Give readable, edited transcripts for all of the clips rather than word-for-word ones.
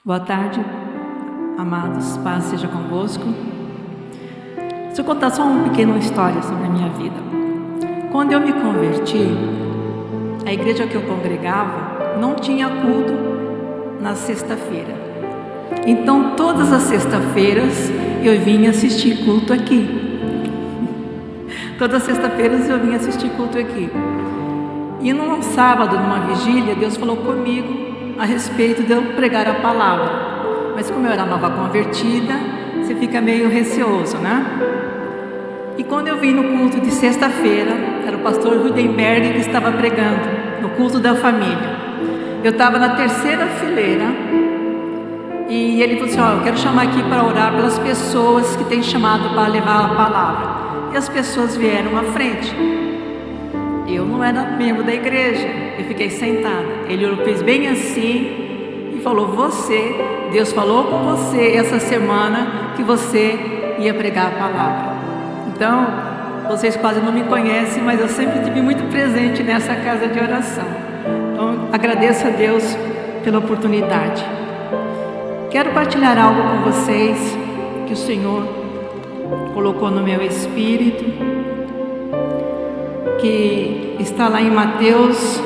Boa tarde, amados, paz seja convosco. Deixa eu contar só uma pequena história sobre a minha vida. Quando eu me converti, a igreja que eu congregava não tinha culto na sexta-feira. Então, todas as sextas-feiras eu vinha assistir culto aqui. Todas as sextas-feiras eu vinha assistir culto aqui. E num sábado, numa vigília, Deus falou comigo a respeito de eu pregar a palavra. Mas como eu era nova convertida, você fica meio receoso, né? E quando eu vim no culto de sexta-feira, era o pastor Rudenberg que estava pregando, no culto da família. Eu estava na terceira fileira, e ele falou assim, eu quero chamar aqui para orar pelas pessoas que têm chamado para levar a palavra. E as pessoas vieram à frente. Eu não era membro da igreja, eu fiquei sentada. Ele fez bem assim e falou, Deus falou com você essa semana que você ia pregar a palavra. Então, vocês quase não me conhecem, mas eu sempre estive muito presente nessa casa de oração. Então, agradeço a Deus pela oportunidade. Quero partilhar algo com vocês que o Senhor colocou no meu espírito, que está lá em Mateus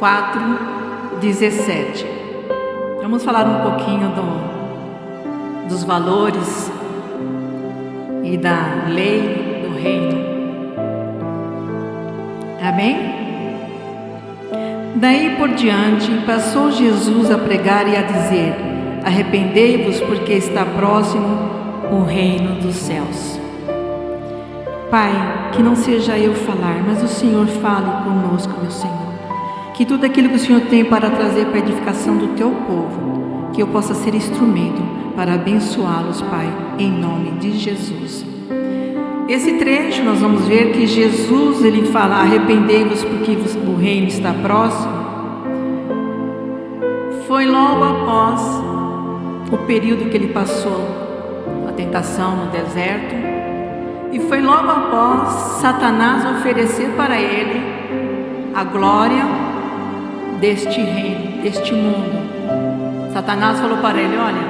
4:17. Vamos falar um pouquinho dos valores e da lei do reino. Amém? Daí por diante, passou Jesus a pregar e a dizer: arrependei-vos, porque está próximo o reino dos céus. Pai, que não seja eu falar, mas o Senhor fale conosco, meu Senhor. Que tudo aquilo que o Senhor tem para trazer para a edificação do teu povo, que eu possa ser instrumento para abençoá-los, Pai, em nome de Jesus. Esse trecho nós vamos ver que Jesus, ele fala, arrependei-vos porque o reino está próximo. Foi logo após o período que ele passou a tentação no deserto, e foi logo após Satanás oferecer para ele a glória deste reino, deste mundo. Satanás falou para ele, olha,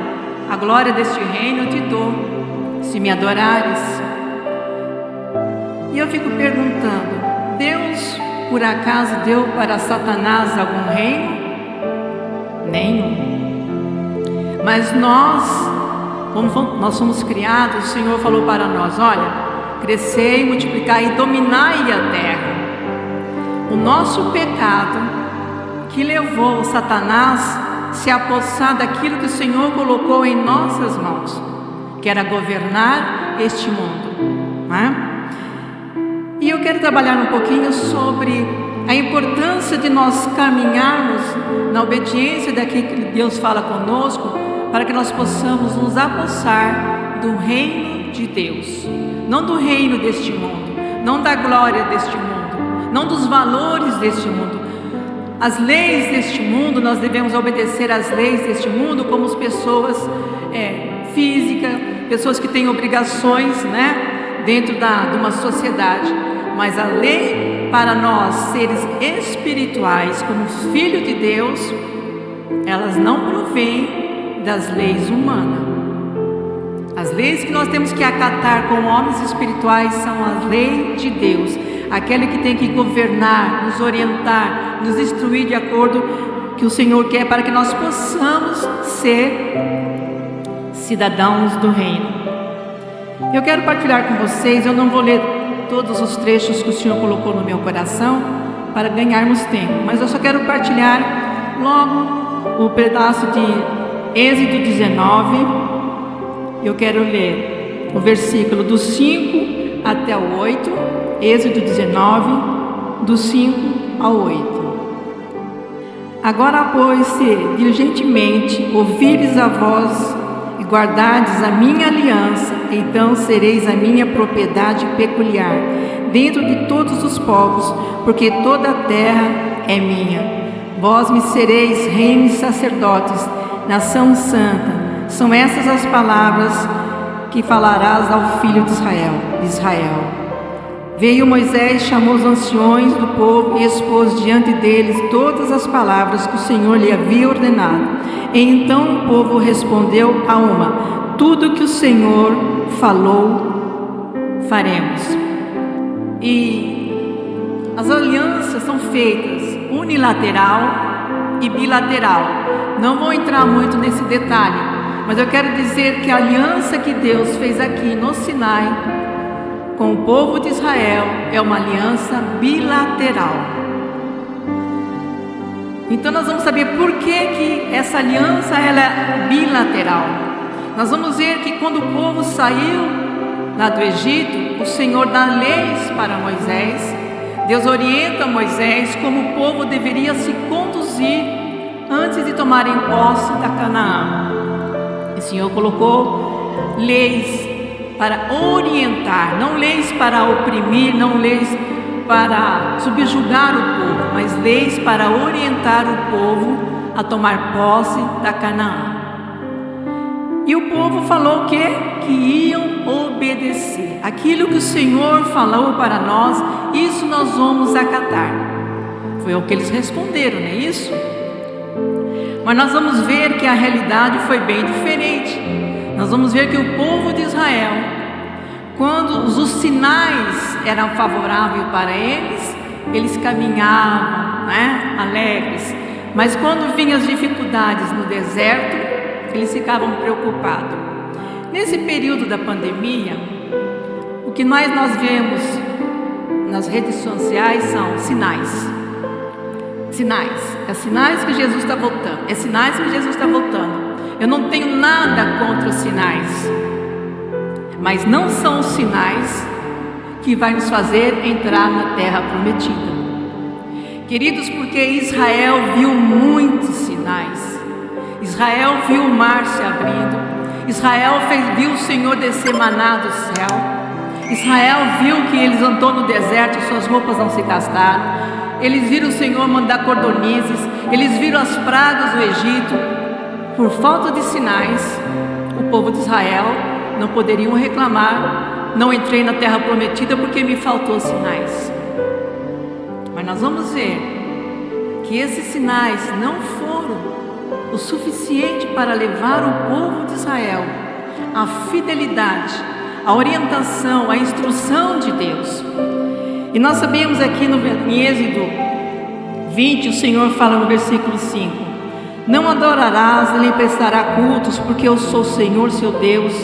a glória deste reino eu te dou, se me adorares. E eu fico perguntando, Deus por acaso deu para Satanás algum reino? Nenhum. Mas nós, como nós somos criados, o Senhor falou para nós, olha, crescei, multiplicai e dominai a terra. O nosso pecado que levou Satanás a se apossar daquilo que o Senhor colocou em nossas mãos, que era governar este mundo, não é? E eu quero trabalhar um pouquinho sobre a importância de nós caminharmos na obediência daquilo que Deus fala conosco, para que nós possamos nos apossar do reino de Deus, não do reino deste mundo, não da glória deste mundo, não dos valores deste mundo. As leis deste mundo, nós devemos obedecer às leis deste mundo como as pessoas físicas, pessoas que têm obrigações, né, dentro de uma sociedade. Mas a lei para nós, seres espirituais, como filhos de Deus, elas não provêm das leis humanas. As leis que nós temos que acatar como homens espirituais são as leis de Deus, aquele que tem que governar, nos orientar, nos instruir de acordo com o que o Senhor quer, para que nós possamos ser cidadãos do reino. Eu quero partilhar com vocês, eu não vou ler todos os trechos que o Senhor colocou no meu coração para ganharmos tempo, mas eu só quero partilhar logo o pedaço de Êxodo 19. Eu quero ler o versículo do 5 até o 8, Êxodo 19, do 5 ao 8. Agora, pois, se diligentemente ouvires a voz e guardardes a minha aliança, então sereis a minha propriedade peculiar dentro de todos os povos, porque toda a terra é minha. Vós me sereis reino e sacerdotes, nação santa. São essas as palavras que falarás ao filho de Israel. Veio Moisés, chamou os anciões do povo e expôs diante deles todas as palavras que o Senhor lhe havia ordenado. E então o povo respondeu a uma: tudo que o Senhor falou, faremos. E as alianças são feitas unilateral e bilateral. Não vou entrar muito nesse detalhe, mas eu quero dizer que a aliança que Deus fez aqui no Sinai com o povo de Israel é uma aliança bilateral. Então nós vamos saber por que essa aliança ela é bilateral. Nós vamos ver que quando o povo saiu lá do Egito, o Senhor dá leis para Moisés. Deus orienta Moisés como o povo deveria se conduzir antes de tomarem posse da Canaã. O Senhor colocou leis para orientar, não leis para oprimir, não leis para subjugar o povo, mas leis para orientar o povo a tomar posse da Canaã. E o povo falou o quê? Que iam obedecer. Aquilo que o Senhor falou para nós, isso nós vamos acatar. Foi o que eles responderam, não é isso? Mas nós vamos ver que a realidade foi bem diferente. Nós vamos ver que o povo de Israel, quando os sinais eram favoráveis para eles, eles caminhavam, alegres. Mas quando vinham as dificuldades no deserto, eles ficavam preocupados. Nesse período da pandemia, o que nós vemos nas redes sociais são sinais. Sinais. É sinais que Jesus está voltando. É sinais que Jesus está voltando. Eu não tenho nada contra os sinais, mas não são os sinais que vai nos fazer entrar na terra prometida. Queridos, porque Israel viu muitos sinais. Israel viu o mar se abrindo. Israel viu o Senhor descer maná do céu. Israel viu que eles andou no deserto e suas roupas não se gastaram. Eles viram o Senhor mandar cordonizes. Eles viram as pragas do Egito. Por falta de sinais, o povo de Israel não poderiam reclamar: não entrei na terra prometida porque me faltou sinais. Mas nós vamos ver que esses sinais não foram o suficiente para levar o povo de Israel à fidelidade, à orientação, à instrução de Deus. E nós sabemos aqui em Êxodo 20, o Senhor fala no versículo 5: não adorarás nem prestarás cultos, porque eu sou o Senhor seu Deus,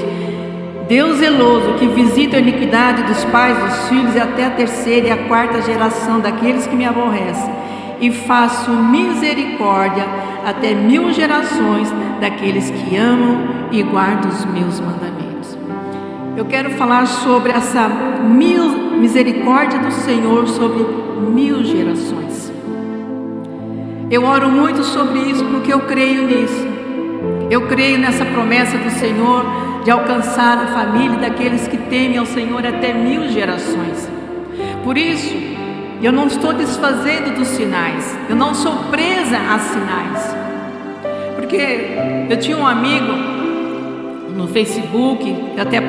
Deus zeloso, que visita a iniquidade dos pais dos filhos e até a terceira e a quarta geração daqueles que me aborrecem, e faço misericórdia até 1000 gerações daqueles que amam e guardam os meus mandamentos. Eu quero falar sobre essa misericórdia do Senhor sobre 1000 gerações. Eu oro muito sobre isso porque eu creio nisso. Eu creio nessa promessa do Senhor de alcançar a família daqueles que temem ao Senhor até 1000 gerações. Por isso, eu não estou desfazendo dos sinais. Eu não sou presa a sinais. Porque eu tinha um amigo no Facebook, eu até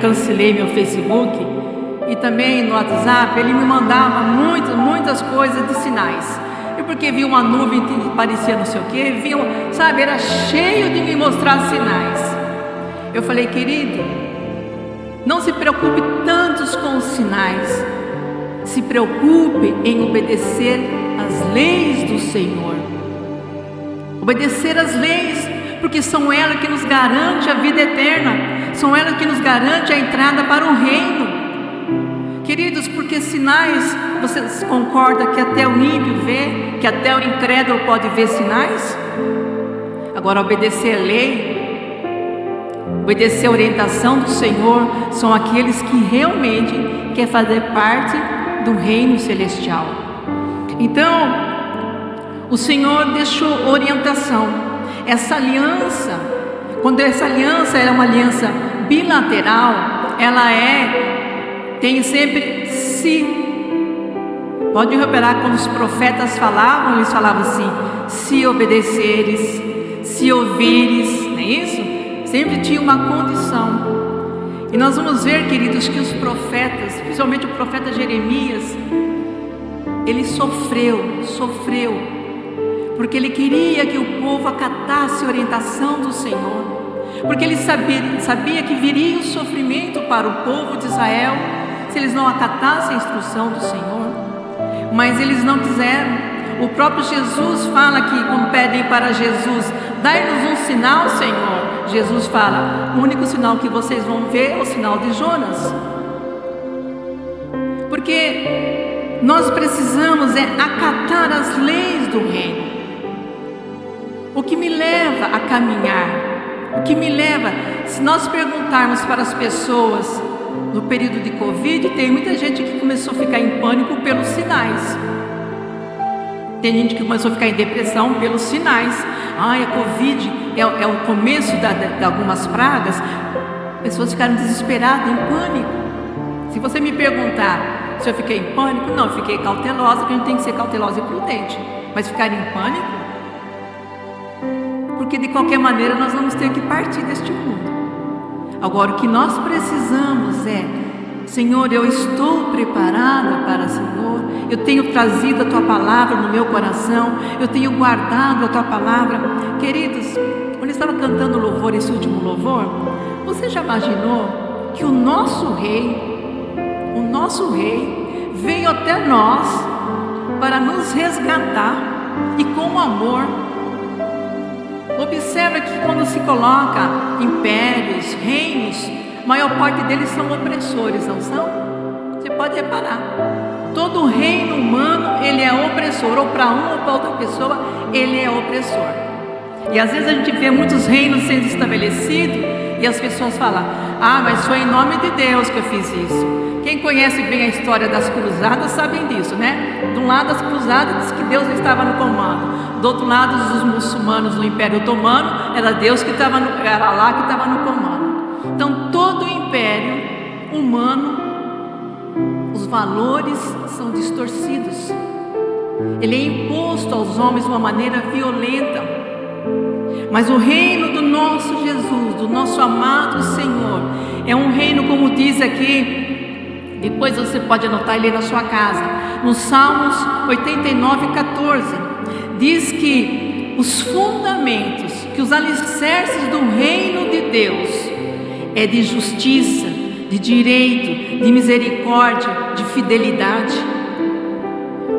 cancelei meu Facebook, e também no WhatsApp, ele me mandava muitas coisas de sinais. E porque via uma nuvem que parecia não sei o que, era cheio de me mostrar sinais. Eu falei: querido, não se preocupe tantos com os sinais, se preocupe em obedecer as leis do Senhor. Obedecer as leis, porque são elas que nos garante a vida eterna, são elas que nos garante a entrada para o reino. Queridos, porque sinais, vocês concordam que até o ímpio vê, que até o incrédulo pode ver sinais? Agora, obedecer a lei, obedecer a orientação do Senhor, são aqueles que realmente querem fazer parte do reino celestial. Então, o Senhor deixou orientação. Essa aliança, quando essa aliança é uma aliança bilateral, ela tem sempre se. Pode reparar, quando os profetas falavam, eles falavam assim: se obedeceres, se ouvires, não é isso? Sempre tinha uma condição. E nós vamos ver, queridos, que os profetas, principalmente o profeta Jeremias, ele sofreu, porque ele queria que o povo acatasse a orientação do Senhor, porque ele sabia que viria o sofrimento para o povo de Israel, se eles não acatassem a instrução do Senhor. Mas eles não quiseram. O próprio Jesus fala que, quando pedem para Jesus, dai-nos um sinal, Senhor, Jesus fala, o único sinal que vocês vão ver é o sinal de Jonas. Porque nós precisamos acatar as leis do reino. O que me leva a caminhar, o que me leva, se nós perguntarmos para as pessoas no período de Covid, tem muita gente que começou a ficar em pânico pelos sinais. Tem gente que começou a ficar em depressão pelos sinais. A Covid é o começo de algumas pragas. Pessoas ficaram desesperadas, em pânico. Se você me perguntar se eu fiquei em pânico, não, eu fiquei cautelosa, porque a gente tem que ser cautelosa e prudente. Mas ficar em pânico, porque de qualquer maneira nós vamos ter que partir deste mundo. Agora, o que nós precisamos é: Senhor, eu estou preparada para o Senhor, eu tenho trazido a Tua palavra no meu coração, eu tenho guardado a Tua palavra. Queridos, quando eu estava cantando louvor, esse último louvor, você já imaginou que o nosso rei veio até nós para nos resgatar, e com amor? Observa que quando se coloca impérios, reinos, a maior parte deles são opressores, não são? Você pode reparar. Todo reino humano, ele é opressor, ou para uma ou para outra pessoa, ele é opressor. E às vezes a gente vê muitos reinos sendo estabelecidos, e as pessoas falam: mas foi em nome de Deus que eu fiz isso. Quem conhece bem a história das cruzadas sabem disso, né? De um lado as cruzadas diz que Deus estava no comando, do outro lado os muçulmanos no Império Otomano, era Deus que estava era lá que estava no comando. Então todo o império humano, os valores são distorcidos. Ele é imposto aos homens de uma maneira violenta. Mas o reino do nosso Jesus, do nosso amado Senhor, é um reino, como diz aqui, depois você pode anotar e ler na sua casa, no Salmos 89:14, diz que os fundamentos, que os alicerces do reino de Deus é de justiça, de direito, de misericórdia, de fidelidade.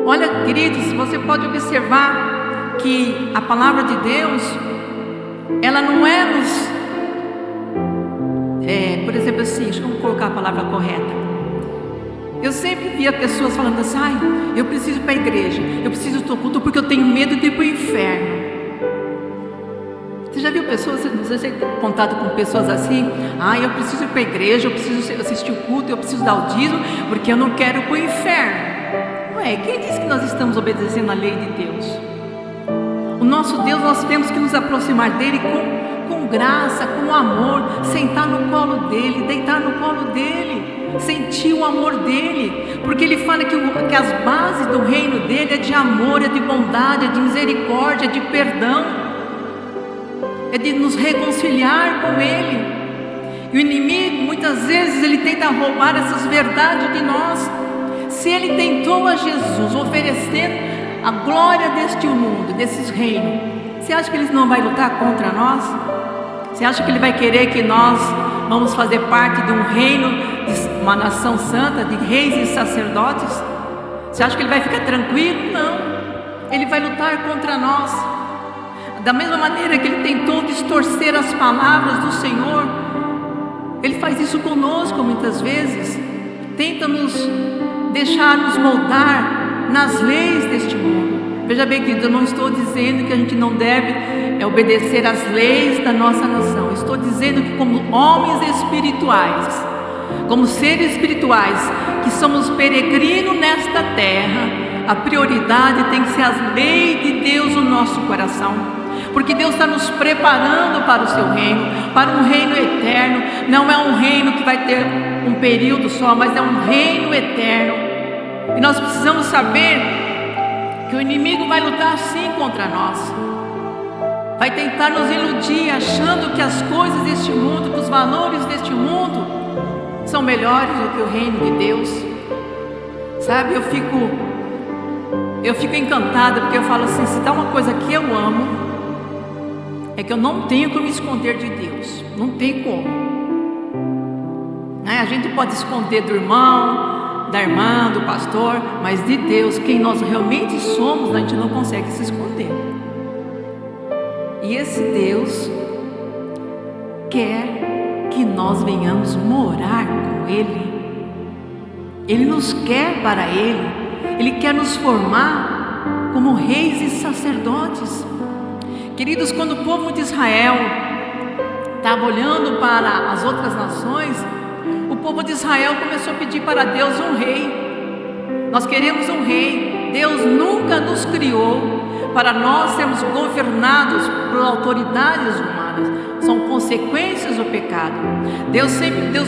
Olha, queridos, você pode observar que a palavra de Deus, ela não é por exemplo assim, deixa eu colocar a palavra correta. Eu sempre via pessoas falando assim: eu preciso ir para a igreja, eu preciso ir para o culto porque eu tenho medo de ir para o inferno. Você já viu pessoas, você tem contato com pessoas assim? Eu preciso ir para a igreja, eu preciso assistir o culto, eu preciso dar o dízimo, porque eu não quero ir para o inferno. Ué, quem disse que nós estamos obedecendo a lei de Deus? O nosso Deus, nós temos que nos aproximar dele com graça, com amor, sentar no colo dele, deitar no colo dele, sentir o amor dele, porque ele fala que as bases do reino dele é de amor, é de bondade, é de misericórdia, é de perdão, é de nos reconciliar com ele. E o inimigo, muitas vezes, ele tenta roubar essas verdades de nós. Se ele tentou a Jesus oferecendo a glória deste mundo, desses reinos, você acha que ele não vai lutar contra nós? Você acha que ele vai querer que nós vamos fazer parte de um reino, de uma nação santa, de reis e sacerdotes? Você acha que ele vai ficar tranquilo? Não, ele vai lutar contra nós. Da mesma maneira que ele tentou distorcer as palavras do Senhor, ele faz isso conosco muitas vezes. Tenta nos deixar nos moldar nas leis deste mundo. Veja bem, querido, eu não estou dizendo que a gente não deve obedecer às leis da nossa nação. Estou dizendo que, como homens espirituais, como seres espirituais, que somos peregrinos nesta terra, a prioridade tem que ser as leis de Deus no nosso coração, porque Deus está nos preparando para o seu reino, para um reino eterno. Não é um reino que vai ter um período só, mas é um reino eterno. E nós precisamos saber que o inimigo vai lutar sim contra nós, vai tentar nos iludir, achando que as coisas deste mundo, que os valores deste mundo são melhores do que o reino de Deus. Sabe, eu fico encantada, porque eu falo assim, se dá uma coisa que eu amo, é que eu não tenho como esconder de Deus. Não tem como, né? A gente pode esconder do irmão, da irmã, do pastor, mas de Deus, quem nós realmente somos, a gente não consegue se esconder. E esse Deus quer que nós venhamos morar com Ele. Ele nos quer para Ele. Ele quer nos formar como reis e sacerdotes. Queridos, quando o povo de Israel estava olhando para as outras nações, o povo de Israel começou a pedir para Deus um rei. Nós queremos um rei. Deus nunca nos criou para nós sermos governados por autoridades humanas. São consequências do pecado. Deus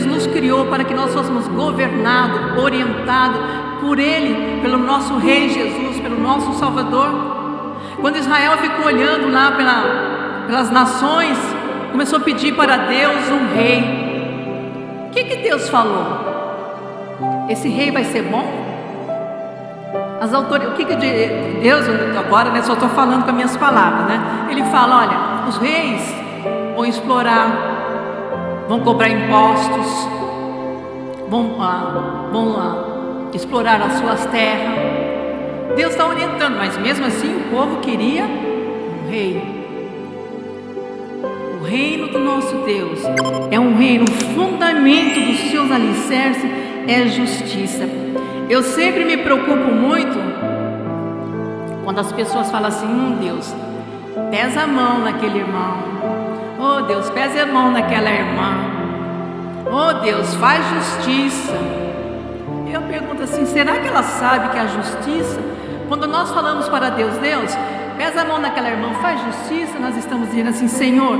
nos criou para que nós fôssemos governados, orientados por Ele, pelo nosso Rei Jesus, pelo nosso Salvador. Quando Israel ficou olhando lá pelas nações, começou a pedir para Deus um rei. O que Deus falou? Esse rei vai ser bom? O que Deus, agora, né, só estou falando com as minhas palavras, né? Ele fala, olha, os reis vão explorar, vão cobrar impostos, vão explorar as suas terras. Deus está orientando, mas mesmo assim o povo queria um rei. O reino do nosso Deus é um reino, o fundamento dos seus alicerces é justiça. Eu sempre me preocupo muito quando as pessoas falam assim, Deus, pesa a mão naquele irmão. Oh Deus, pesa a mão naquela irmã. Oh Deus, faz justiça. Eu pergunto assim, será que ela sabe que a justiça, quando nós falamos para Deus, Deus, pesa a mão naquela irmã, faz justiça, nós estamos dizendo assim, Senhor,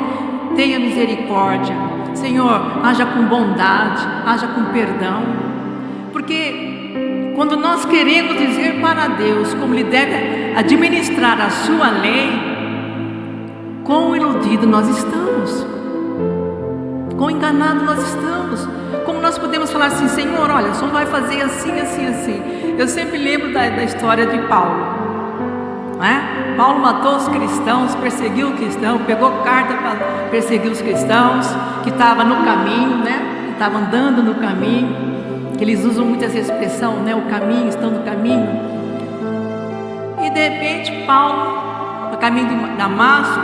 tenha misericórdia. Senhor, haja com bondade, haja com perdão. Porque quando nós queremos dizer para Deus como Ele deve administrar a sua lei, quão iludido nós estamos, quão enganado nós estamos. Como nós podemos falar assim, Senhor, olha, só vai fazer assim, assim, assim. Eu sempre lembro da história de Paulo, né? Paulo matou os cristãos, perseguiu o cristão, pegou carta para perseguir os cristãos que estavam no caminho, né? Estavam andando no caminho. Eles usam muito essa expressão, né? O caminho, estão no caminho. E de repente Paulo, no caminho de Damasco,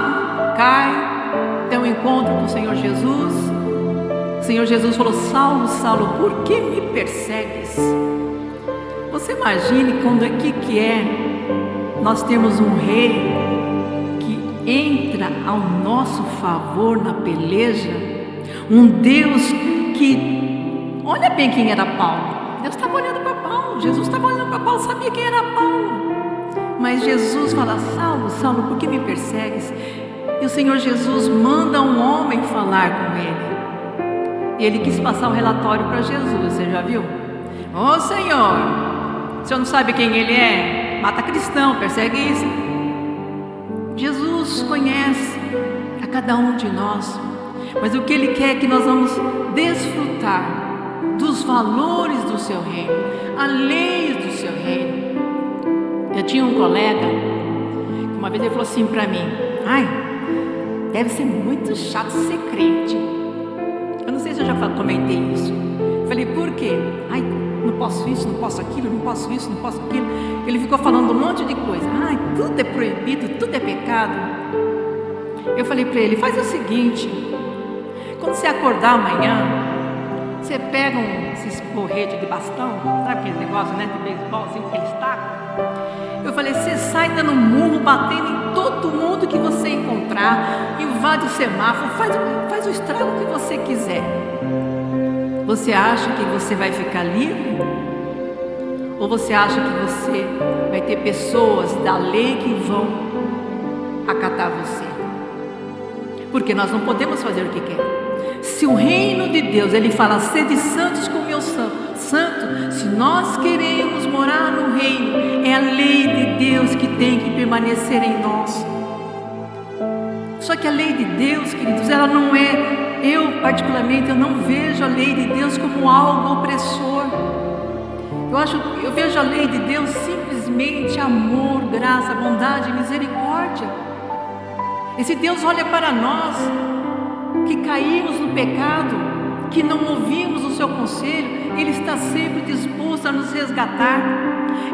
cai, tem um encontro com o Senhor Jesus. O Senhor Jesus falou, Saulo, Saulo, por que me persegues? Você imagine quando que é nós temos um rei que entra ao nosso favor na peleja, um Deus que, olha bem quem era Paulo. Deus estava olhando para Paulo, Jesus estava olhando para Paulo, sabia quem era Paulo. Mas Jesus fala, Saulo, Saulo, por que me persegues? E o Senhor Jesus manda um homem falar com ele. Ele quis passar o relatório para Jesus, você já viu? Ô Senhor, o Senhor não sabe quem ele é? Mata cristão, persegue isso. Jesus conhece a cada um de nós, mas o que Ele quer é que nós vamos desfrutar dos valores do seu reino, a lei do seu reino. Eu tinha um colega que uma vez ele falou assim para mim, ai, deve ser muito chato ser crente. Eu não sei se eu já comentei isso. Eu falei, por quê? Ai, não posso isso, não posso aquilo, não posso isso, não posso aquilo. Ele ficou falando um monte de coisa. Ai, tudo é proibido, tudo é pecado. Eu falei para ele, faz o seguinte, quando você acordar amanhã, você pega esses porretes de bastão, sabe aquele negócio, né, de beisebol, assim, que eles tacam? Eu falei, você sai dando murro, batendo em todo mundo que você encontrar, invade o semáforo, faz o estrago que você quiser. Você acha que você vai ficar livre? Ou você acha que você vai ter pessoas da lei que vão acatar você? Porque nós não podemos fazer o que quer. Se o reino de Deus, Ele fala, sede santos como eu sou santo, se nós queremos morar no reino, é a lei de Deus que tem que permanecer em nós. Só que a lei de Deus, queridos, ela não é eu particularmente, eu não vejo a lei de Deus como algo opressor. Eu vejo a lei de Deus simplesmente amor, graça, bondade, misericórdia. Esse Deus olha para nós que caímos no pecado, que não ouvimos o seu conselho. Ele está sempre disposto a nos resgatar.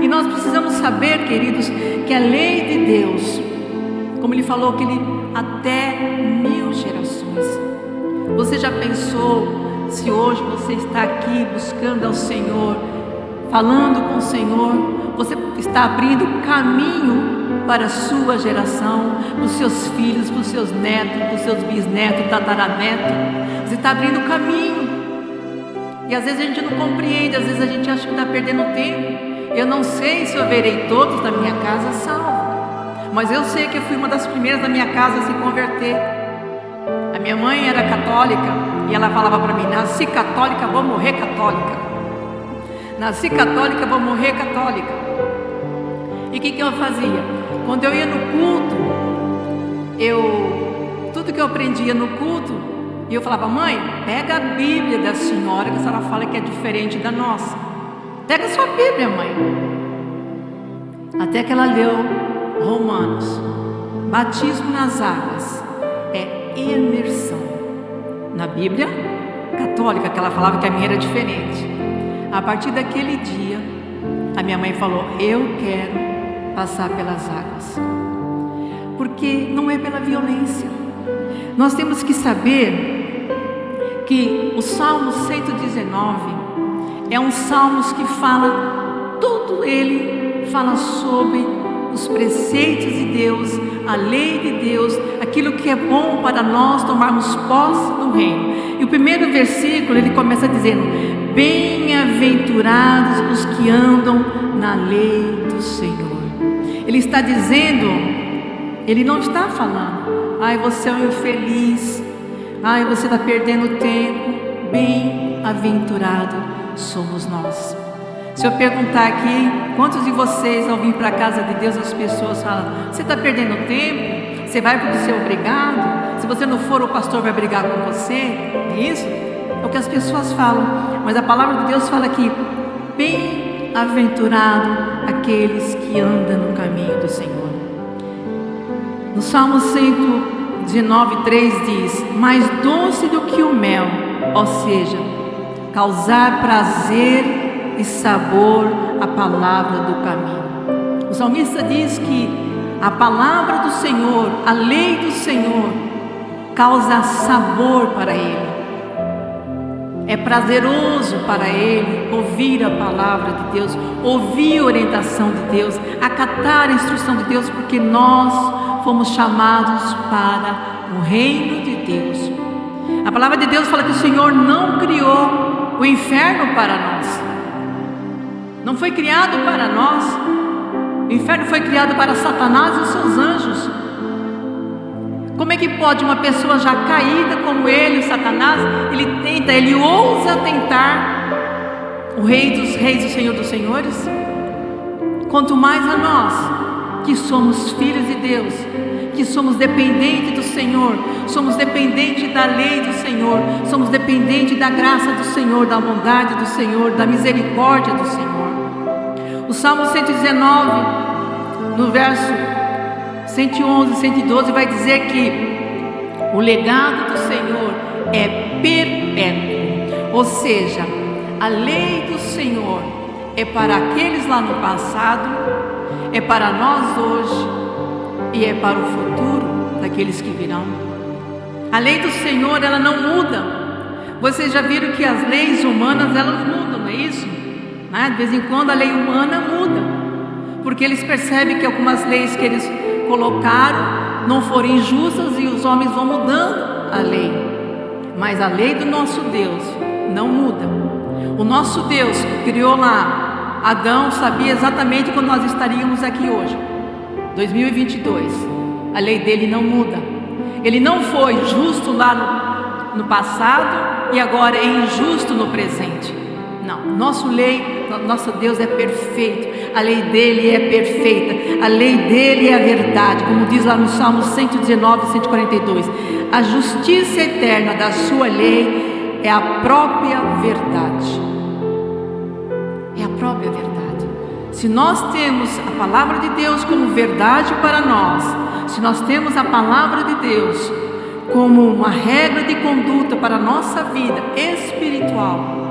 E nós precisamos saber, queridos, que a lei de Deus, como Ele falou, que Ele até 1000 gerações. Você já pensou se hoje você está aqui buscando ao Senhor, falando com o Senhor, você está abrindo caminho para a sua geração, para os seus filhos, para os seus netos, para os seus bisnetos, tataranetos. Você está abrindo caminho. E às vezes a gente não compreende, às vezes a gente acha que está perdendo tempo. Eu não sei se eu verei todos da minha casa salvos, mas eu sei que eu fui uma das primeiras da minha casa a se converter. A minha mãe era católica e ela falava para mim: nasci católica, vou morrer católica. Nasci católica, vou morrer católica. E o que eu fazia? Quando eu ia no culto, tudo que eu aprendia no culto, eu falava: mãe, pega a Bíblia da senhora, que a senhora fala que é diferente da nossa. Pega a sua Bíblia, mãe. Até que ela leu Romanos. Batismo nas águas é imersão. Na Bíblia católica, que ela falava que a minha era diferente. A partir daquele dia, a minha mãe falou: eu quero passar pelas águas. Porque não é pela violência. Nós temos que saber que o Salmo 119 é um salmo que fala, todo ele fala sobre os preceitos de Deus, a lei de Deus, aquilo que é bom para nós tomarmos posse do reino. E o primeiro versículo ele começa dizendo: bem-aventurados os que andam na lei do Senhor. Ele está dizendo, ele não está falando: ai, você é um infeliz, ai, você está perdendo tempo. Bem-aventurado somos nós. Se eu perguntar aqui, quantos de vocês ao vir para a casa de Deus, as pessoas falam: você está perdendo tempo? Você vai porque você é obrigado? Se você não for, o pastor vai brigar com você? É isso? É o que as pessoas falam. Mas a palavra de Deus fala que bem-aventurado aqueles que andam no caminho do Senhor. No Salmo 119:3 diz: mais doce do que o mel, ou seja, causar prazer e sabor à palavra do caminho. O salmista diz que a palavra do Senhor, a lei do Senhor, causa sabor para ele. É prazeroso para ele ouvir a palavra de Deus, ouvir a orientação de Deus, acatar a instrução de Deus, porque nós fomos chamados para o reino de Deus. A palavra de Deus fala que o Senhor não criou o inferno para nós. Não foi criado para nós. O inferno foi criado para Satanás e os seus anjos. Como é que pode uma pessoa já caída como ele, o Satanás, ele ousa tentar o Rei dos Reis e o Senhor dos Senhores? Quanto mais a nós, que somos filhos de Deus, que somos dependentes do Senhor, somos dependentes da lei do Senhor, somos dependentes da graça do Senhor, da bondade do Senhor, da misericórdia do Senhor. O Salmo 119, no verso 111 e 112, vai dizer que o legado do Senhor é perpétuo, ou seja, a lei do Senhor é para aqueles lá no passado, é para nós hoje e é para o futuro daqueles que virão. A lei do Senhor, ela não muda. Vocês já viram que as leis humanas, elas mudam, não é isso? De vez em quando a lei humana muda, porque eles percebem que algumas leis que eles colocaram não foram injustas e os homens vão mudando a lei. Mas a lei do nosso Deus não muda. O nosso Deus que criou lá Adão sabia exatamente quando nós estaríamos aqui hoje, 2022. A lei dele não muda. Ele não foi justo lá no passado e agora é injusto no presente. Não, nosso Deus é perfeito. a lei dele é perfeita, a lei dele é a verdade, como diz lá no Salmo 119, 142. A justiça eterna da sua lei é a própria verdade. É a própria verdade. Se nós temos a palavra de Deus como verdade para nós, se nós temos a palavra de Deus como uma regra de conduta para a nossa vida espiritual,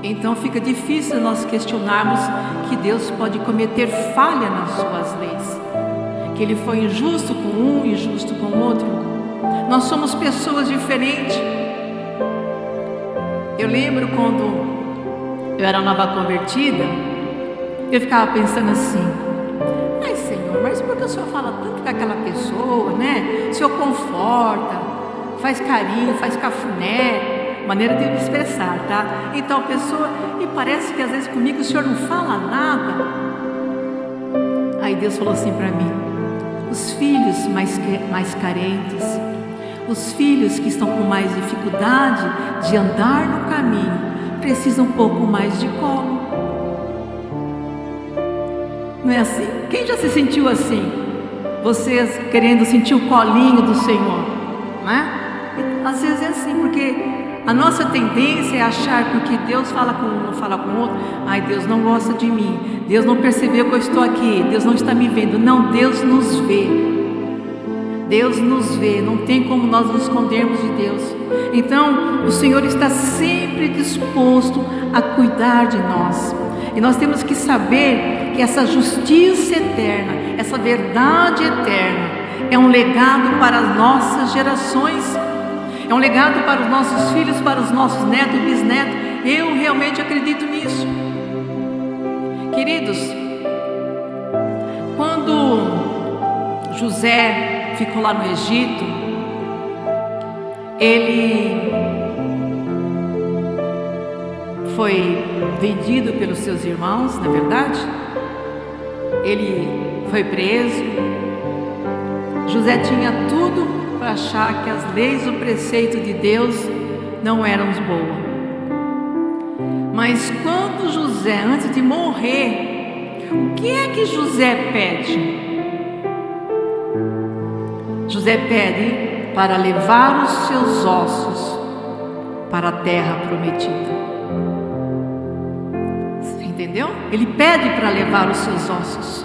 então fica difícil nós questionarmos que Deus pode cometer falha nas suas leis, que Ele foi injusto com um, injusto com o outro. Nós somos pessoas diferentes. Eu lembro quando eu era nova convertida, eu ficava pensando assim: ai Senhor, mas por que o Senhor fala tanto com aquela pessoa, né? O Senhor conforta, faz carinho, faz cafuné, maneira de expressar, tá? Então a pessoa, e parece que às vezes comigo o Senhor não fala nada. Aí Deus falou assim para mim: os filhos mais carentes, os filhos que estão com mais dificuldade de andar no caminho, precisam um pouco mais de colo. Não é assim? Quem já se sentiu assim? Vocês querendo sentir o colinho do Senhor, né? Às vezes é assim, porque a nossa tendência é achar que porque Deus fala com um, não fala com o outro, ai, Deus não gosta de mim, Deus não percebeu que eu estou aqui, Deus não está me vendo. Não, Deus nos vê. Deus nos vê, não tem como nós nos escondermos de Deus. Então, o Senhor está sempre disposto a cuidar de nós. E nós temos que saber que essa justiça eterna, essa verdade eterna, é um legado para as nossas gerações, é um legado para os nossos filhos, para os nossos netos, bisnetos. Eu realmente acredito nisso. Queridos, quando José ficou lá no Egito, ele foi vendido pelos seus irmãos, na verdade. Ele foi preso. José tinha tudo para achar que as leis, o preceito de Deus não eram boas. Mas quando José, antes de morrer, o que é que José pede? José pede para levar os seus ossos para a terra prometida. Entendeu? Ele pede para levar os seus ossos.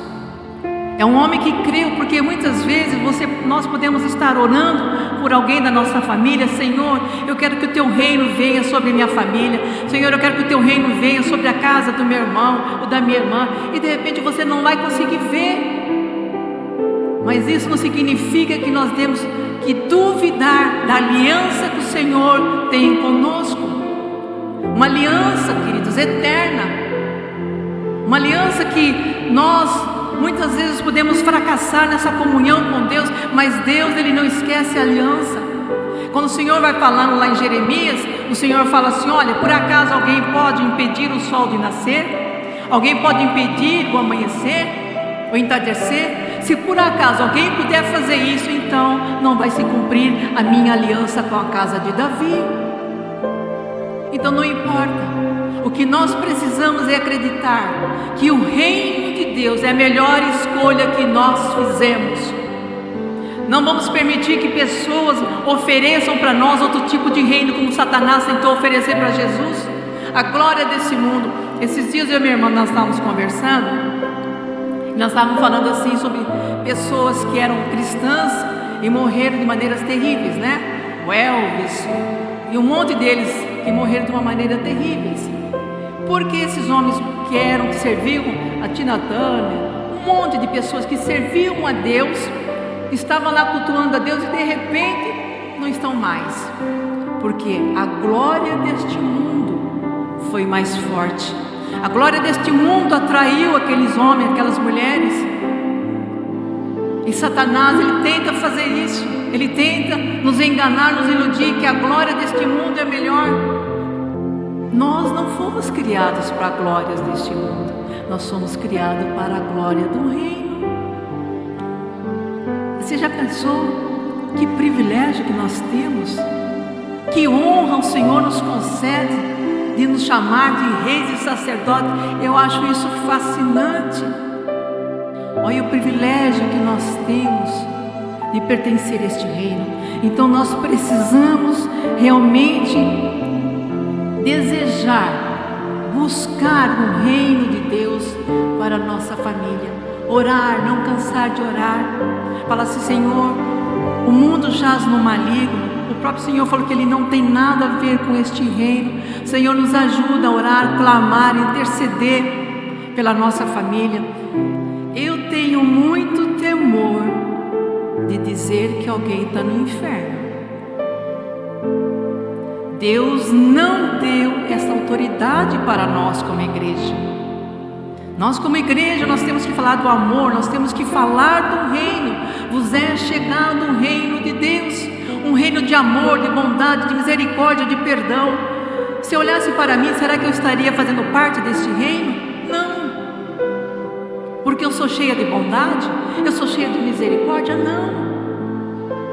É um homem que creu, porque muitas vezes nós podemos estar orando por alguém da nossa família: Senhor, eu quero que o teu reino venha sobre a minha família. Senhor, eu quero que o teu reino venha sobre a casa do meu irmão ou da minha irmã. E de repente você não vai conseguir ver. Mas isso não significa que nós temos que duvidar da aliança que o Senhor tem conosco. Uma aliança, queridos, eterna. Uma aliança que nós muitas vezes podemos fracassar nessa comunhão com Deus, mas Deus, Ele não esquece a aliança. Quando o Senhor vai falando lá em Jeremias, o Senhor fala assim: olha, por acaso alguém pode impedir o sol de nascer? Alguém pode impedir o amanhecer, o entardecer? Se por acaso alguém puder fazer isso, então não vai se cumprir a minha aliança com a casa de Davi. Então não importa. O que nós precisamos é acreditar que o reino de Deus é a melhor escolha que nós fizemos. Não vamos permitir que pessoas ofereçam para nós outro tipo de reino, como Satanás tentou oferecer para Jesus, a glória desse mundo. Esses dias eu e minha irmã, nós estávamos conversando, nós estávamos falando assim sobre pessoas que eram cristãs e morreram de maneiras terríveis, né? O Elvis e um monte deles que morreram de uma maneira terrível. Porque esses homens que serviam a Tina Turner, um monte de pessoas que serviam a Deus, estavam lá cultuando a Deus e de repente não estão mais, porque a glória deste mundo foi mais forte. A glória deste mundo atraiu aqueles homens, aquelas mulheres. E Satanás, ele tenta fazer isso. Ele tenta nos enganar, nos iludir que a glória deste mundo é melhor. Nós não fomos criados para glórias deste mundo. Nós somos criados para a glória do reino. Você já pensou que privilégio que nós temos? Que honra o Senhor nos concede de nos chamar de reis e sacerdotes. Eu acho isso fascinante. Olha o privilégio que nós temos de pertencer a este reino. Então nós precisamos realmente desejar, buscar o reino de Deus para a nossa família. Orar, não cansar de orar. Falar assim: Senhor, o mundo jaz no maligno. O próprio Senhor falou que Ele não tem nada a ver com este reino. Senhor, nos ajuda a orar, clamar, interceder pela nossa família. Eu tenho muito temor de dizer que alguém está no inferno. Deus não deu essa autoridade para nós como igreja. Nós como igreja, nós temos que falar do amor, nós temos que falar do reino. Vos é chegado o reino de Deus, um reino de amor, de bondade, de misericórdia, de perdão. Se eu olhasse para mim, será que eu estaria fazendo parte deste reino? Não. Porque eu sou cheia de bondade? Eu sou cheia de misericórdia? Não.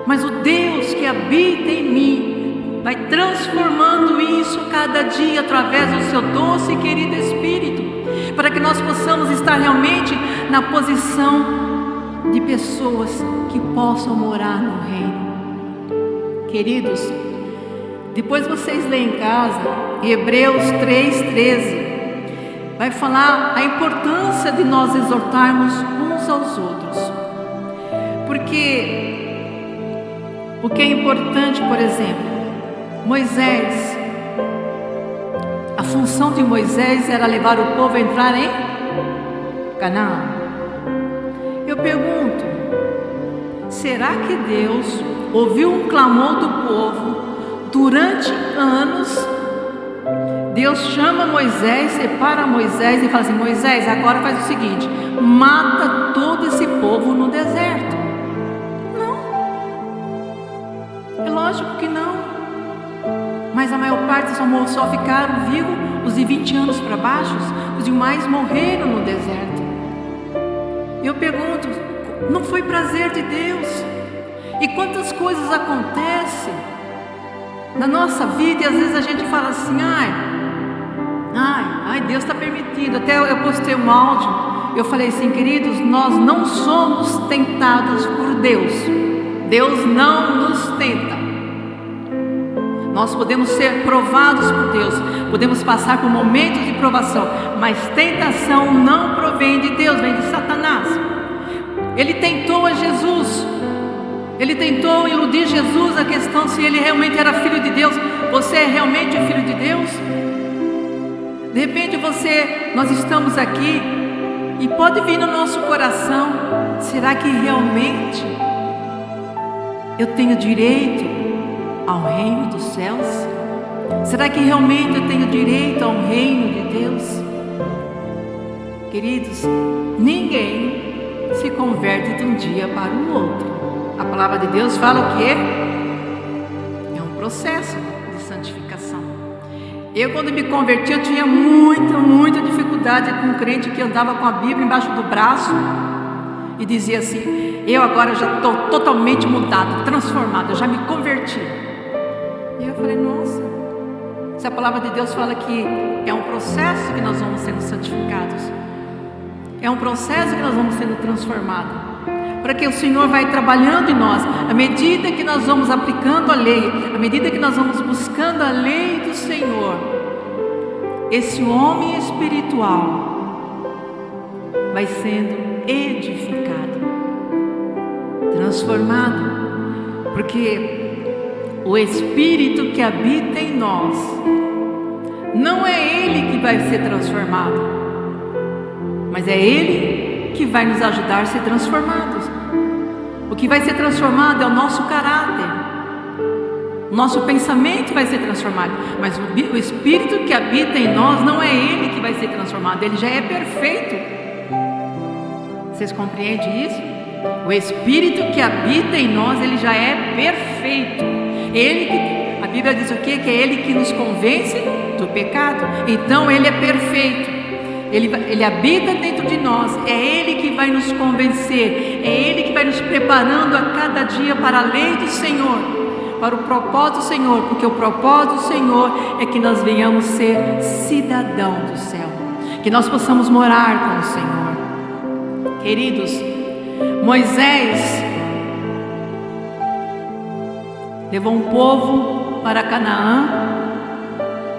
Mas o Deus que habita em mim vai transformando isso cada dia através do seu doce e querido Espírito, para que nós possamos estar realmente na posição de pessoas que possam morar no reino. Queridos, depois vocês leem em casa, em Hebreus 3:13, vai falar a importância de nós exortarmos uns aos outros. Porque o que é importante, por exemplo, Moisés, a função de Moisés era levar o povo a entrar em Canaã. Eu pergunto, será que Deus ouviu um clamor do povo durante anos? Deus chama Moisés, separa Moisés e fala assim: Moisés, agora faz o seguinte, mata todo esse povo no deserto. Não, é lógico que não. Mas a maior parte só ficaram vivos os de 20 anos para baixo, os demais morreram no deserto. Eu pergunto, não foi prazer de Deus? E quantas coisas acontecem na nossa vida e às vezes a gente fala assim: ai, Deus está permitindo. Até eu postei um áudio, eu falei assim: queridos, nós não somos tentados por Deus. Deus não nos tenta. Nós podemos ser provados por Deus, podemos passar por momentos de provação, mas tentação não provém de Deus, vem de Satanás. Ele tentou a Jesus, ele tentou iludir Jesus a questão se ele realmente era filho de Deus. Você é realmente o filho de Deus? De repente nós estamos aqui e pode vir no nosso coração: será que realmente eu tenho direito ao reino dos céus? Será que realmente eu tenho direito ao reino de Deus? Queridos, ninguém se converte de um dia para o outro. A palavra de Deus fala que é um processo de santificação. Eu, quando me converti, eu tinha muita dificuldade com um crente que andava com a Bíblia embaixo do braço e dizia assim: eu agora já estou totalmente mudado, transformado, eu já me converti. E eu falei: nossa, se a palavra de Deus fala que é um processo que nós vamos sendo santificados, é um processo que nós vamos sendo transformados, para que o Senhor vai trabalhando em nós, à medida que nós vamos aplicando a lei, à medida que nós vamos buscando a lei do Senhor, esse homem espiritual vai sendo edificado, transformado, porque o Espírito que habita em nós, não é Ele que vai ser transformado, mas é Ele que vai nos ajudar a ser transformados. O que vai ser transformado é o nosso caráter, o nosso pensamento vai ser transformado, mas o Espírito que habita em nós, não é Ele que vai ser transformado, Ele já é perfeito. Vocês compreendem isso? O Espírito que habita em nós, Ele já é perfeito. Ele que, a Bíblia diz o quê? Que é Ele que nos convence do pecado. Então Ele é perfeito, Ele habita dentro de nós, é Ele que vai nos convencer, é Ele que vai nos preparando a cada dia para a lei do Senhor. para o propósito do Senhor, porque o propósito do Senhor é que nós venhamos ser cidadão do céu, que nós possamos morar com o Senhor. Queridos, Moisés levou um povo para Canaã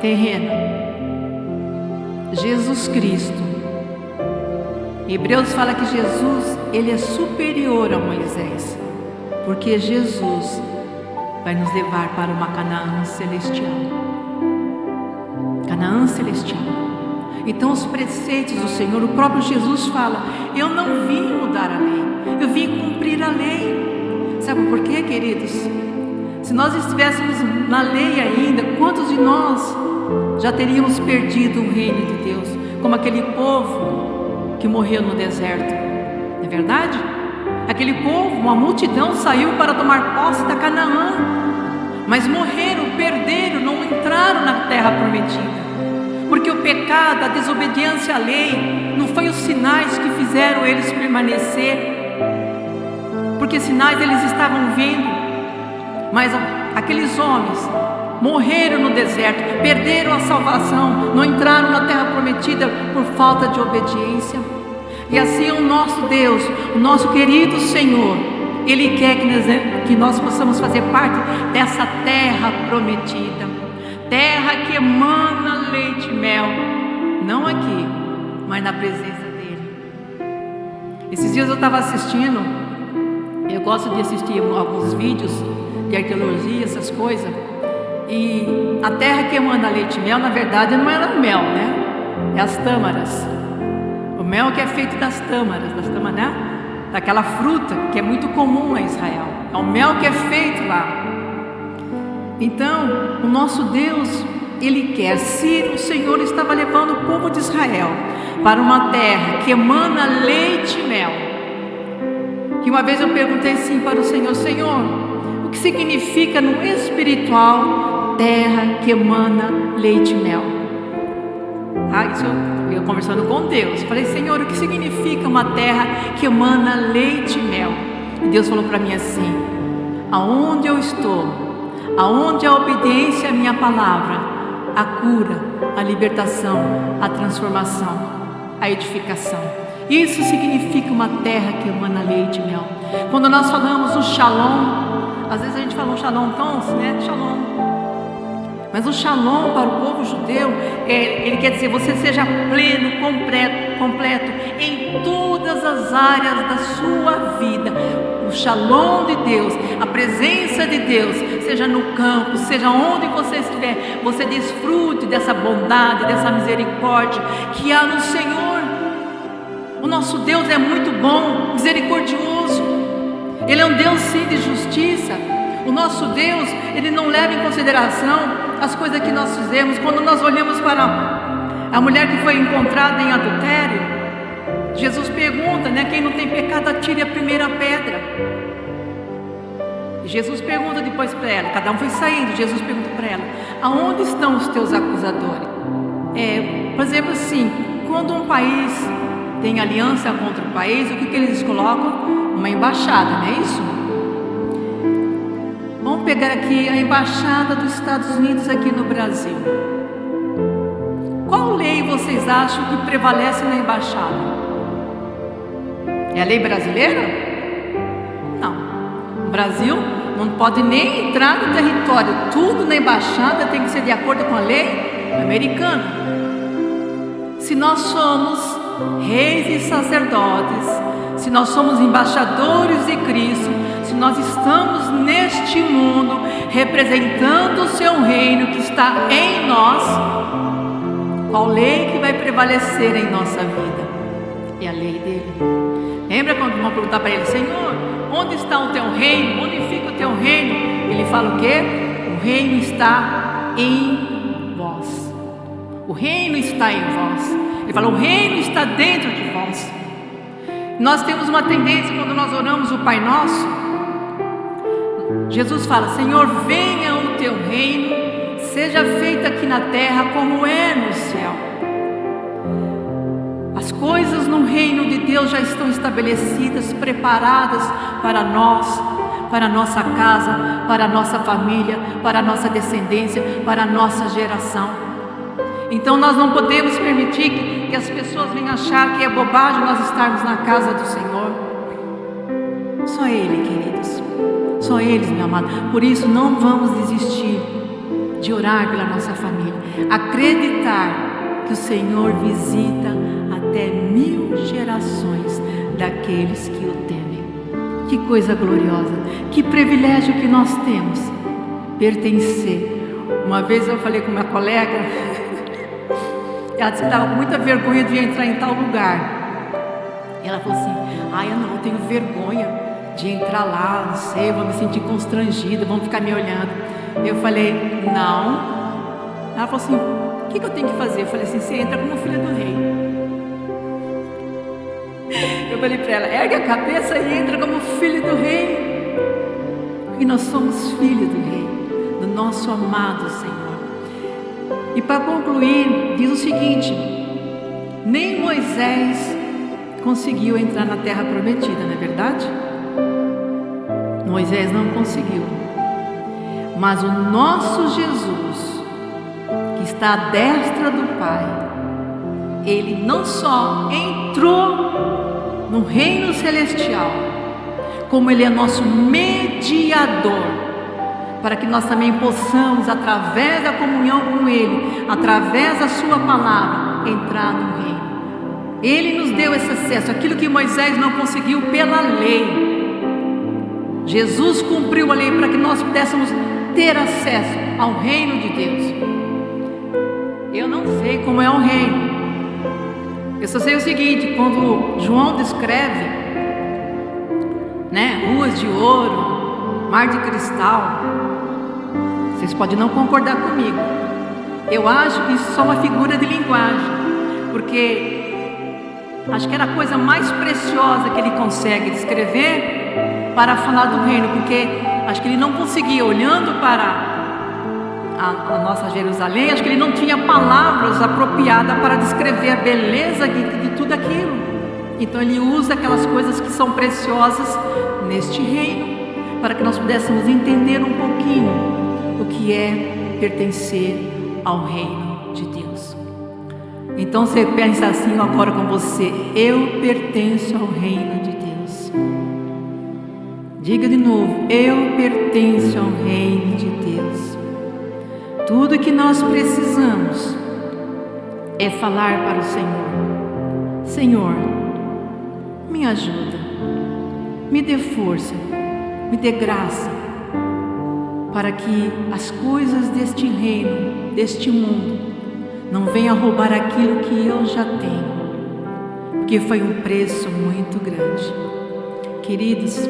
terrena. Jesus Cristo, Hebreus fala que Jesus, ele é superior a Moisés, porque Jesus vai nos levar para uma Canaã celestial. Canaã celestial. Então os preceitos do Senhor, o próprio Jesus fala: eu não vim mudar a lei, eu vim cumprir a lei. Sabe por quê, queridos? Se nós estivéssemos na lei ainda, quantos de nós já teríamos perdido o reino de Deus, como aquele povo que morreu no deserto? Não é verdade? Aquele povo, uma multidão saiu para tomar posse da Canaã, mas morreram, perderam, não entraram na terra prometida, porque o pecado, a desobediência à lei, não foi os sinais que fizeram eles permanecer, porque sinais eles estavam vendo, mas aqueles homens morreram no deserto, perderam a salvação, não entraram na terra prometida por falta de obediência. E assim o nosso Deus, o nosso querido Senhor, Ele quer que nós possamos fazer parte dessa terra prometida, terra que emana leite e mel, não aqui, mas na presença dEle. Esses dias eu estava assistindo, eu gosto de assistir alguns vídeos de arqueologia, essas coisas, e a terra que emana leite e mel, na verdade não era o mel, né? É as tâmaras. O mel que é feito das tâmaras, né? Daquela fruta que é muito comum em Israel. É o mel que é feito lá. Então, o nosso Deus, Ele quer, se o Senhor estava levando o povo de Israel para uma terra que emana leite e mel, que uma vez eu perguntei assim para o Senhor: Senhor, o que significa no espiritual terra que emana leite e mel? Isso eu conversando com Deus, falei: Senhor, o que significa uma terra que emana leite e mel? E Deus falou para mim assim: aonde eu estou, aonde a obediência à minha palavra, a cura, a libertação, a transformação, a edificação. Isso significa uma terra que emana leite e mel. Quando nós falamos o shalom, às vezes a gente fala um shalom tão, né? Shalom. Mas o shalom para o povo judeu, ele quer dizer: você seja pleno, completo em todas as áreas da sua vida. O shalom de Deus, a presença de Deus, seja no campo, seja onde você estiver, você desfrute dessa bondade, dessa misericórdia que há no Senhor. O nosso Deus é muito bom, misericordioso. Ele é um Deus sim de justiça. O nosso Deus, Ele não leva em consideração as coisas que nós fizemos. Quando nós olhamos para a mulher que foi encontrada em adultério, Jesus pergunta, né? Quem não tem pecado, atire a primeira pedra. E Jesus pergunta depois para ela, cada um foi saindo, Jesus pergunta para ela: aonde estão os teus acusadores? Por exemplo assim, quando um país tem aliança contra o país, o que eles colocam? Uma embaixada, não é isso? Vamos pegar aqui a embaixada dos Estados Unidos aqui no Brasil. Qual lei vocês acham que prevalece na embaixada? É a lei brasileira? Não. O Brasil não pode nem entrar no território. Tudo na embaixada tem que ser de acordo com a lei americana. Se nós somos reis e sacerdotes, se nós somos embaixadores de Cristo, se nós estamos neste mundo representando o seu reino que está em nós, qual lei que vai prevalecer em nossa vida? É a lei dele. Lembra quando vão perguntar para ele: Senhor, onde está o teu reino? Onde fica o teu reino? Ele fala o quê? O reino está em vós. O reino está em vós. Ele fala: o reino está dentro de vós. Nós temos uma tendência, quando nós oramos o Pai Nosso, Jesus fala: Senhor, venha o teu reino, seja feito aqui na terra como é no céu. As coisas no reino de Deus já estão estabelecidas, preparadas para nós, para a nossa casa, para a nossa família, para a nossa descendência, para a nossa geração. Então nós não podemos permitir que as pessoas venham achar que é bobagem nós estarmos na casa do Senhor. Só Ele, queridos, só Ele, meu amado. Por isso não vamos desistir de orar pela nossa família, acreditar que o Senhor visita até 1000 gerações daqueles que o temem. Que coisa gloriosa, que privilégio que nós temos, pertencer. Uma vez eu falei com uma colega, ela disse que estava com muita vergonha de entrar em tal lugar. Ela falou assim: eu tenho vergonha de entrar lá, não sei, vou me sentir constrangida, vão ficar me olhando. Eu falei: não. Ela falou assim: o que eu tenho que fazer? Eu falei assim: você entra como filha do rei. Eu falei para ela: ergue a cabeça e entra como filho do rei, porque nós somos filhos do rei, do nosso amado Senhor. E para concluir, diz o seguinte: nem Moisés conseguiu entrar na terra prometida, não é verdade? Moisés não conseguiu, mas o nosso Jesus, que está à destra do Pai, Ele não só entrou no reino celestial, como Ele é nosso mediador, para que nós também possamos, através da comunhão com Ele, através da sua palavra, entrar no reino. Ele nos deu esse acesso, aquilo que Moisés não conseguiu pela lei. Jesus cumpriu a lei para que nós pudéssemos ter acesso ao reino de Deus. Eu não sei como é o reino. Eu só sei o seguinte: quando João descreve, ruas de ouro, mar de cristal, vocês podem não concordar comigo. Eu acho que isso é só uma figura de linguagem, porque acho que era a coisa mais preciosa que ele consegue descrever para falar do reino, porque acho que ele não conseguia, olhando para a nossa Jerusalém, acho que ele não tinha palavras apropriadas para descrever a beleza de tudo aquilo. Então ele usa aquelas coisas que são preciosas neste reino, para que nós pudéssemos entender um pouquinho o que é pertencer ao reino de Deus. Então você pensa assim agora com você: eu pertenço ao reino de Deus. Diga de novo: eu pertenço ao reino de Deus. Tudo que nós precisamos é falar para o Senhor: Senhor, me ajuda, me dê força, me dê graça, para que as coisas deste reino, deste mundo, não venham roubar aquilo que eu já tenho, porque foi um preço muito grande. Queridos,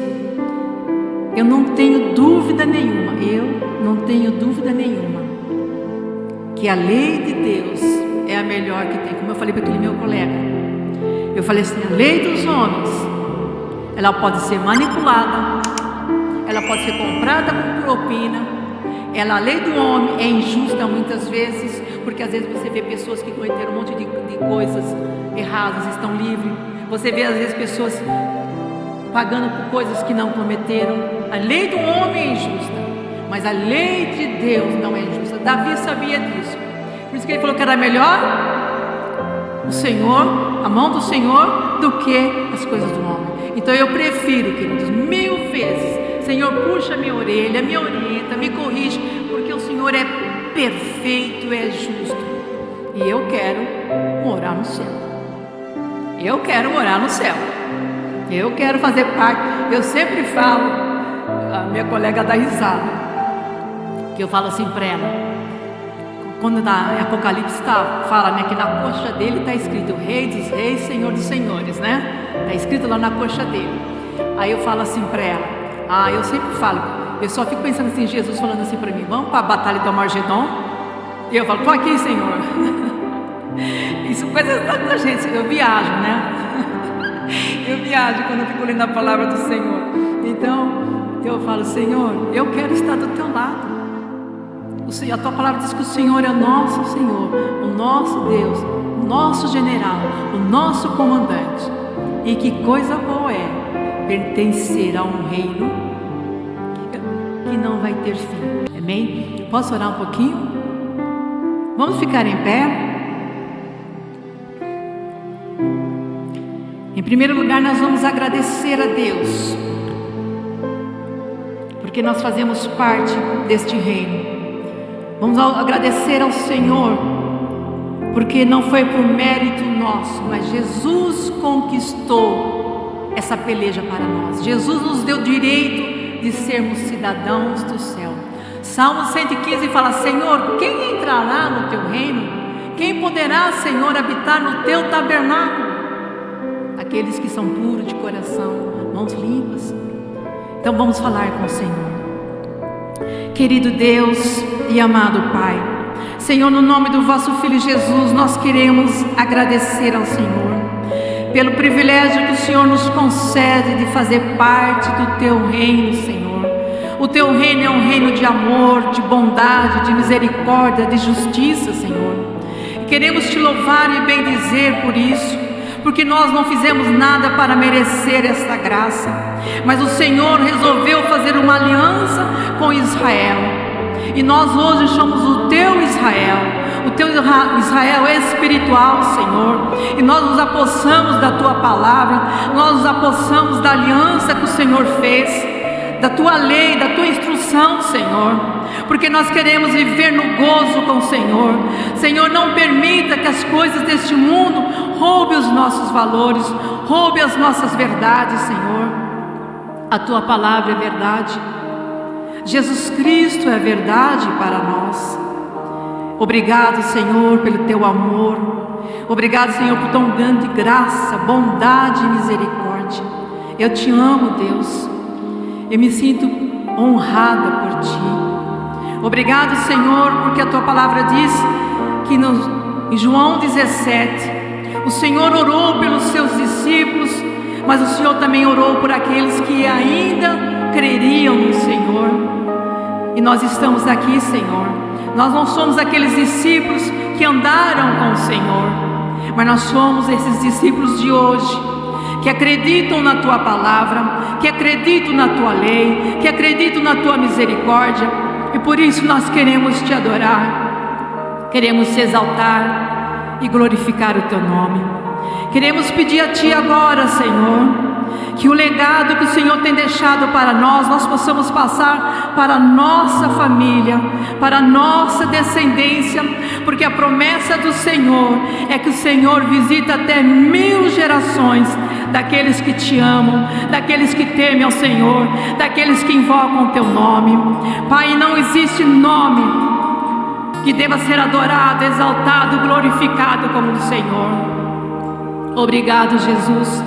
eu não tenho dúvida nenhuma, que a lei de Deus é a melhor que tem. Como eu falei para aquele meu colega, eu falei assim: a lei dos homens, ela pode ser manipulada, ela pode ser comprada com propina, a lei do homem é injusta muitas vezes, porque às vezes você vê pessoas que cometeram um monte de coisas erradas, estão livres. Você vê às vezes pessoas pagando por coisas que não cometeram. A lei do homem é injusta, mas a lei de Deus não é injusta. Davi sabia disso, por isso que ele falou que era melhor o Senhor, a mão do Senhor, do que as coisas do homem. Então eu prefiro, queridos, 1000 vezes: Senhor, puxa minha orelha, me orienta, me corrige, porque o Senhor é perfeito, é justo, e eu quero morar no céu. Eu quero morar no céu. Eu quero fazer parte. Eu sempre falo, a minha colega dá risada, que eu falo assim para ela, quando na Apocalipse fala, que na coxa dele está escrito Rei dos Reis, Senhor dos Senhores, está escrito lá na coxa dele. Aí eu falo assim para ela, eu sempre falo, eu só fico pensando assim, Jesus falando assim para mim: vamos para a batalha do Armagedon? E eu falo: estou aqui, Senhor. Isso coisa da gente, eu viajo, eu viajo quando eu fico lendo a palavra do Senhor. Então eu falo: Senhor, eu quero estar do teu lado. A tua palavra diz que o Senhor é o nosso Senhor, o nosso Deus, o nosso general, o nosso comandante. E que coisa boa é pertencer a um reino que não vai ter fim. Amém? Posso orar um pouquinho? Vamos ficar em pé? Em primeiro lugar, nós vamos agradecer a Deus, porque nós fazemos parte deste reino. Vamos agradecer ao Senhor, porque não foi por mérito nosso, mas Jesus conquistou essa peleja para nós. Jesus nos deu direito de sermos cidadãos do céu. Salmo 115 fala: Senhor, quem entrará no teu reino? Quem poderá, Senhor, habitar no teu tabernáculo? Aqueles que são puros de coração, mãos limpas. Então vamos falar com o Senhor. Querido Deus e amado Pai, Senhor, no nome do vosso Filho Jesus, nós queremos agradecer ao Senhor pelo privilégio que o Senhor nos concede de fazer parte do teu reino, Senhor. O teu reino é um reino de amor, de bondade, de misericórdia, de justiça, Senhor. Queremos te louvar e bendizer por isso, porque nós não fizemos nada para merecer esta graça, mas o Senhor resolveu fazer uma aliança com Israel, e nós hoje somos o teu Israel, o teu Israel espiritual, Senhor, e nós nos apossamos da tua palavra, nós nos apossamos da aliança que o Senhor fez, da tua lei, da tua instrução, Senhor, porque nós queremos viver no gozo com o Senhor. Senhor, não permita que as coisas deste mundo roube os nossos valores, roube as nossas verdades, Senhor. A tua palavra é verdade, Jesus Cristo é verdade para nós. Obrigado, Senhor, pelo teu amor. Obrigado, Senhor, por tão grande graça, bondade e misericórdia. Eu te amo, Deus. Eu me sinto honrada por ti. Obrigado, Senhor, porque a tua palavra diz que em João 17, o Senhor orou pelos seus discípulos, mas o Senhor também orou por aqueles que ainda creriam no Senhor. E nós estamos aqui, Senhor. Nós não somos aqueles discípulos que andaram com o Senhor, mas nós somos esses discípulos de hoje, que acreditam na tua palavra, que acreditam na tua lei, que acreditam na tua misericórdia, e por isso nós queremos te adorar, queremos te exaltar e glorificar o teu nome. Queremos pedir a ti agora, Senhor, que o legado que o Senhor tem deixado para nós possamos passar para a nossa família, para a nossa descendência, porque a promessa do Senhor é que o Senhor visita até 1000 gerações daqueles que te amam, daqueles que temem ao Senhor, daqueles que invocam o teu nome. Pai, não existe nome que deva ser adorado, exaltado, glorificado como o do Senhor. Obrigado, Jesus.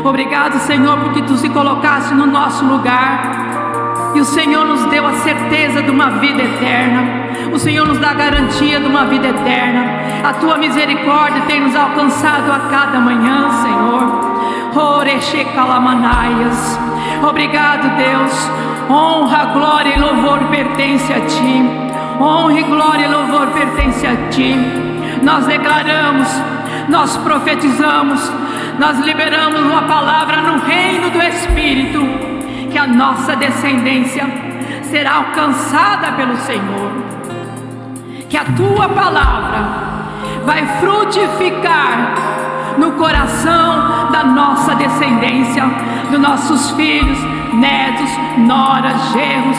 Obrigado, Senhor, porque tu se colocaste no nosso lugar, e o Senhor nos deu a certeza de uma vida eterna. O Senhor nos dá a garantia de uma vida eterna. A tua misericórdia tem nos alcançado a cada manhã, Senhor. Obrigado, Deus. Honra, glória e louvor pertence a ti. Honra, glória e louvor pertence a ti. Nós declaramos, nós profetizamos, nós liberamos uma palavra no reino do Espírito, que a nossa descendência será alcançada pelo Senhor, que a tua palavra vai frutificar no coração da nossa descendência, dos nossos filhos, netos, noras, genros.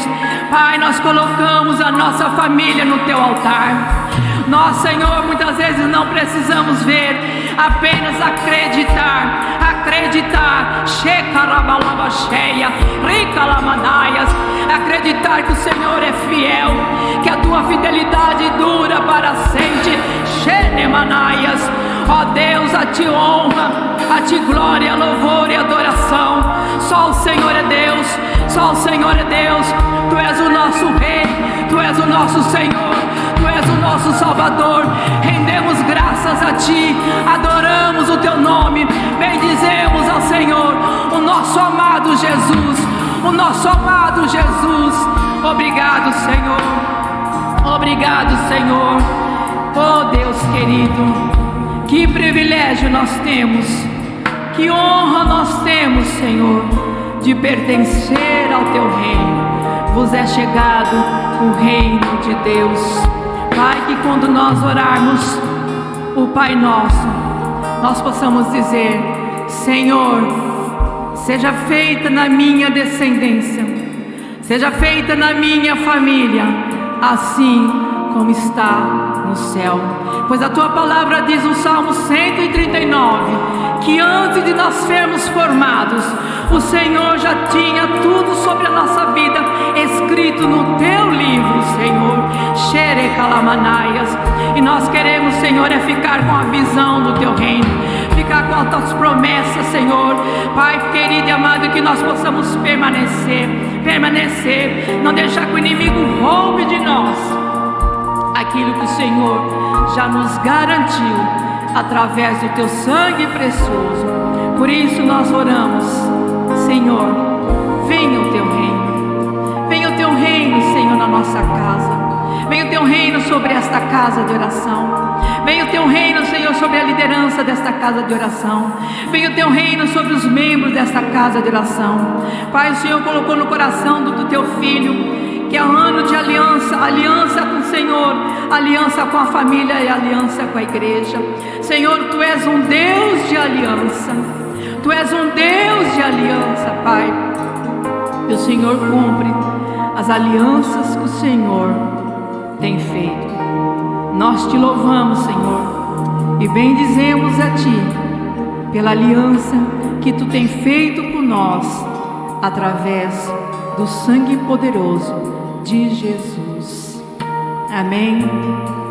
Pai, nós colocamos a nossa família no teu altar. Nós, Senhor, muitas vezes não precisamos ver, apenas acreditar. Acreditar que o Senhor é fiel, que a tua fidelidade dura para sempre. Ó Deus, a ti honra, a ti glória, louvor e adoração. Só o Senhor é Deus, só o Senhor é Deus. Tu és o nosso Rei, tu és o nosso Senhor, tu és o nosso Salvador. Rendemos graças a ti, adoramos o teu nome, bendizemos ao Senhor, o nosso amado Jesus, o nosso amado Jesus. Obrigado, Senhor, obrigado, Senhor. Oh Deus querido, que privilégio nós temos, que honra nós temos, Senhor, de pertencer ao teu reino, vos é chegado o reino de Deus. Pai, que quando nós orarmos o Pai Nosso, nós possamos dizer: Senhor, seja feita na minha descendência, seja feita na minha família, assim como está no céu. Pois a tua palavra diz no Salmo 139, que antes de nós sermos formados, o Senhor já tinha tudo sobre a nossa vida escrito no teu livro, Senhor. Xerecalamanaias. E nós queremos, Senhor, é ficar com a visão do teu reino, ficar com as tuas promessas, Senhor. Pai querido e amado, que nós possamos permanecer, não deixar que o inimigo roube de nós aquilo que o Senhor já nos garantiu através do teu sangue precioso. Por isso nós oramos: Senhor, venha o teu reino, venha o teu reino, Senhor, na nossa casa. Venha o teu reino sobre esta casa de oração. Venha o teu reino, Senhor, sobre a liderança desta casa de oração. Venha o teu reino sobre os membros desta casa de oração. Pai, o Senhor colocou no coração do teu filho que é um ano de aliança, aliança com o Senhor, aliança com a família e aliança com a igreja. Senhor, tu és um Deus de aliança, tu és um Deus de aliança, Pai. E o Senhor cumpre as alianças que o Senhor tem feito. Nós te louvamos, Senhor, e bendizemos a ti pela aliança que tu tem feito por nós através do sangue poderoso de Jesus. Amém.